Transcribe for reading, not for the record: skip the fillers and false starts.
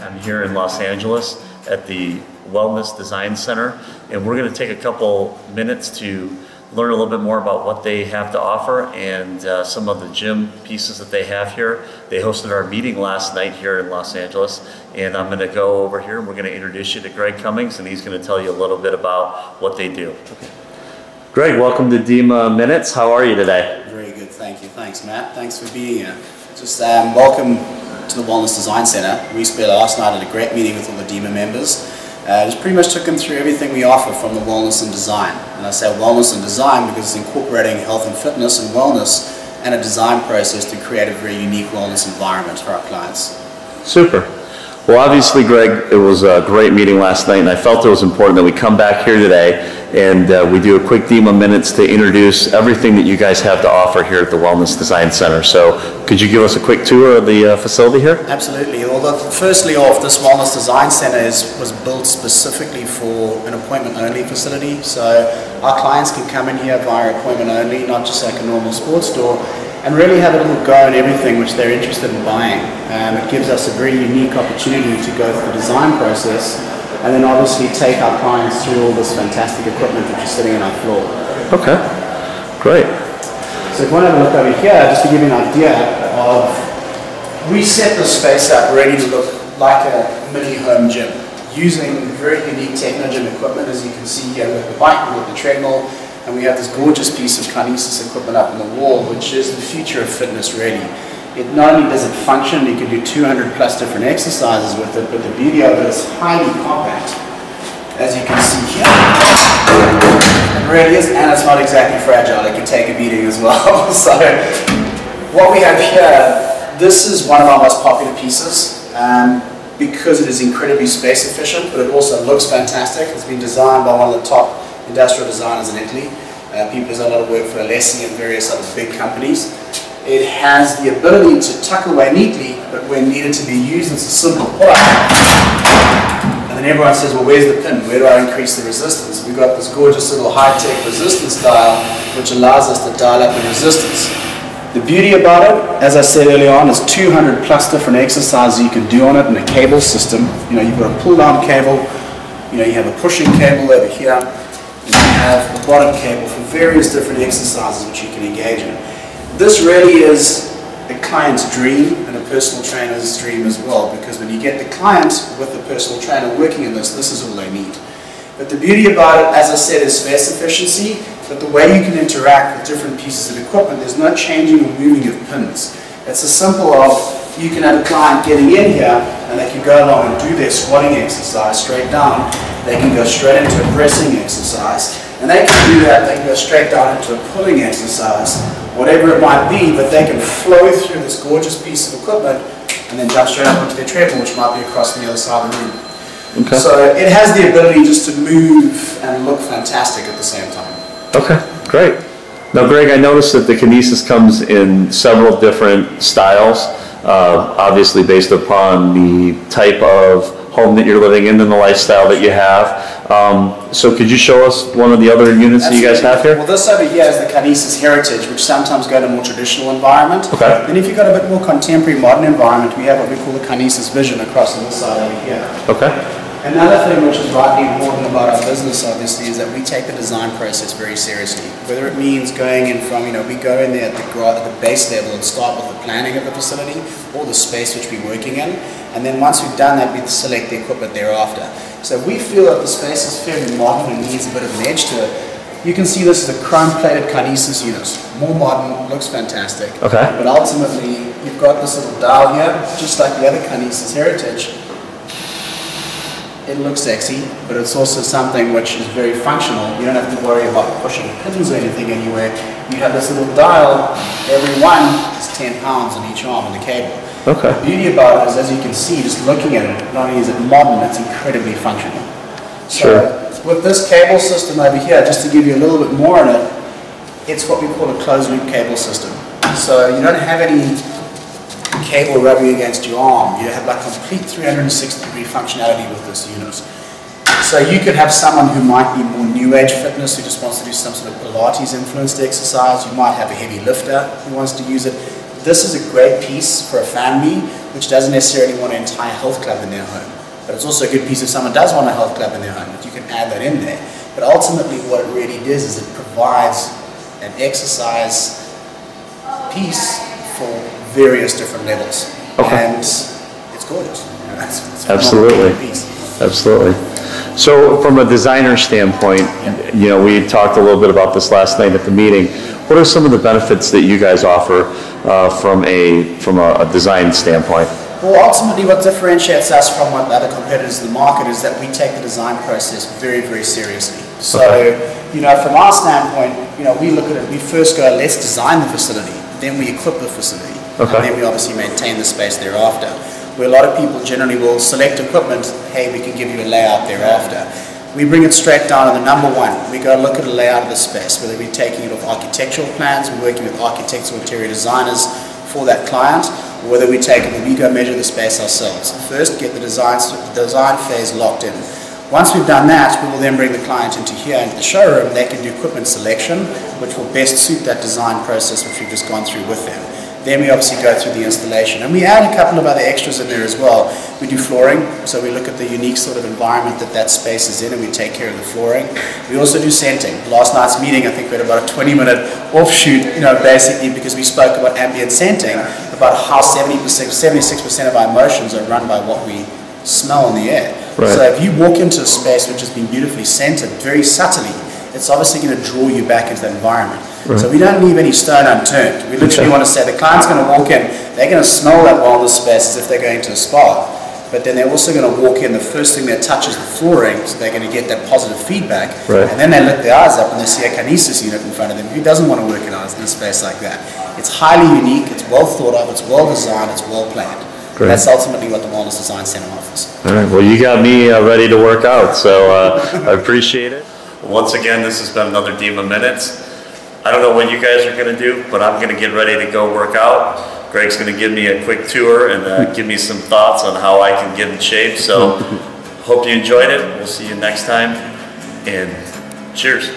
I'm here in Los Angeles at the Wellness Design Center, and we're going to take a couple minutes to learn a little bit more about what they have to offer and some of the gym pieces that they have here. They hosted our meeting last night here in Los Angeles, and I'm going to go over here and we're going to introduce you to Greg Commins, and he's going to tell you a little bit about what they do. Okay. Greg, welcome to DEMA Minutes. How are you today? Very good, thank you. Thanks, Matt. Thanks for being here. Just welcome to the Wellness Design Center. We spent last night at a great meeting with all the DEMA members. Just pretty much took them through everything we offer from the wellness and design. And I say wellness and design because it's incorporating health and fitness and wellness and a design process to create a very unique wellness environment for our clients. Super. Well, obviously, Greg, it was a great meeting last night, and I felt it was important that we come back here today and we do a quick DEMA Minutes to introduce everything that you guys have to offer here at the Wellness Design Center. So could you give us a quick tour of the facility here? Absolutely. Well, firstly off, this Wellness Design Center was built specifically for an appointment-only facility. So our clients can come in here via appointment only, not just like a normal sports store, and really have a little go in everything which they're interested in buying. It gives us a very unique opportunity to go through the design process and then obviously take our clients through all this fantastic equipment which is sitting on our floor. Okay, great. So if you want to have a look over here, just to give you an idea of, we set the space up ready to look like a mini home gym using very unique techno-gym equipment. As you can see here, we have the bike, we have the treadmill, and we have this gorgeous piece of Kinesis equipment up on the wall, which is the future of fitness really. It not only does it function, you can do 200 plus different exercises with it, but the beauty of it is highly compact. As you can see here, it really is, and it's not exactly fragile, it can take a beating as well. So what we have here, this is one of our most popular pieces because it is incredibly space efficient, but it also looks fantastic. It's been designed by one of the top industrial designers in Italy. People who's done a lot of work for Alessi and various other big companies. It has the ability to tuck away neatly, but when needed to be used, it's a simple pull-up. And then everyone says, well, where's the pin? Where do I increase the resistance? We've got this gorgeous little high-tech resistance dial, which allows us to dial up the resistance. The beauty about it, as I said earlier on, is 200 plus different exercises you can do on it in a cable system. You know, you've got a pull-down cable, you know, you have a pushing cable over here, and you have the bottom cable for various different exercises which you can engage in. This really is a client's dream and a personal trainer's dream as well, because when you get the client with the personal trainer working in this is all they need. But the beauty about it, as I said, is space efficiency, but the way you can interact with different pieces of equipment, there's no changing or moving of pins. It's as simple as you can have a client getting in here and they can go along and do their squatting exercise straight down. They can go straight into a pressing exercise, and they can do that, they can go straight down into a pulling exercise, whatever it might be, but they can flow through this gorgeous piece of equipment and then jump straight up onto their treadmill, which might be across the other side of the room. Okay. So it has the ability just to move and look fantastic at the same time. Okay, great. Now, Greg, I noticed that the Kinesis comes in several different styles, obviously based upon the type of home that you're living in and the lifestyle that you have. So could you show us one of the other units that you guys have here? Well, this over here is the Kinesis Heritage, which sometimes go to a more traditional environment. Okay. Then if you've got a bit more contemporary, modern environment, we have what we call the Kinesis Vision across on this side over here. Okay. Another thing which is rightly important about our business, obviously, is that we take the design process very seriously. Whether it means going in from, we go in there at the base level and start with the planning of the facility or the space which we're working in. And then once we've done that, we select the equipment thereafter. So we feel that the space is fairly modern and needs a bit of an edge to it. You can see this is a chrome-plated Kinesis unit. More modern, looks fantastic. Okay. But ultimately, you've got this little dial here, just like the other Kinesis Heritage. It looks sexy, but it's also something which is very functional. You don't have to worry about pushing pins or anything anywhere. You have this little dial, every one is 10 pounds on each arm in the cable. Okay. The beauty about it is, as you can see, just looking at it, not only is it modern, it's incredibly functional. Sure. So with this cable system over here, just to give you a little bit more on it, it's what we call a closed loop cable system. So you don't have any cable rubbing against your arm. You have like complete 360-degree functionality with this unit. So you could have someone who might be more new age fitness, who just wants to do some sort of Pilates influenced exercise. You might have a heavy lifter who wants to use it. This is a great piece for a family which doesn't necessarily want an entire health club in their home. But it's also a good piece if someone does want a health club in their home, that you can add that in there. But ultimately what it really does is it provides an exercise piece for various different levels. Okay. And it's gorgeous. You know, it's Absolutely. piece. Absolutely. So from a designer standpoint, you know, we talked a little bit about this last night at the meeting. What are some of the benefits that you guys offer from a design standpoint? Well, ultimately what differentiates us from what other competitors in the market is that we take the design process very, very seriously. So, you know, from our standpoint, you know, we look at it, we first go, let's design the facility, then we equip the facility, and then we obviously maintain the space thereafter. Where a lot of people generally will select equipment, hey, we can give you a layout thereafter. We bring it straight down to the number one. We go look at the layout of the space, whether we're taking it off architectural plans, we're working with architects or interior designers for that client, or whether we take it and we go measure the space ourselves. First, get the design phase locked in. Once we've done that, we will then bring the client into here, into the showroom. They can do equipment selection, which will best suit that design process which we've just gone through with them. Then we obviously go through the installation. And we add a couple of other extras in there as well. We do flooring, so we look at the unique sort of environment that that space is in and we take care of the flooring. We also do scenting. Last night's meeting, I think we had about a 20-minute offshoot, you know, basically because we spoke about ambient scenting, about how 76% of our emotions are run by what we smell in the air. Right. So if you walk into a space which has been beautifully scented, very subtly, it's obviously going to draw you back into that environment. Right. So we don't leave any stone unturned. We literally want to say the client's going to walk in, they're going to smell that wellness space as if they're going to a spa. But then they're also going to walk in, the first thing that touches the flooring, so they're going to get that positive feedback. Right. And then they lift their eyes up and they see a Kinesis unit in front of them. Who doesn't want to work in a space like that? It's highly unique, it's well thought of, it's well designed, it's well planned. Great. That's ultimately what the Wellness Design Center offers. All right, well you got me ready to work out, so I appreciate it. Once again, this has been another DEMA Minutes. I don't know what you guys are going to do, but I'm going to get ready to go work out. Greg's going to give me a quick tour and give me some thoughts on how I can get in shape. So hope you enjoyed it. We'll see you next time, and cheers.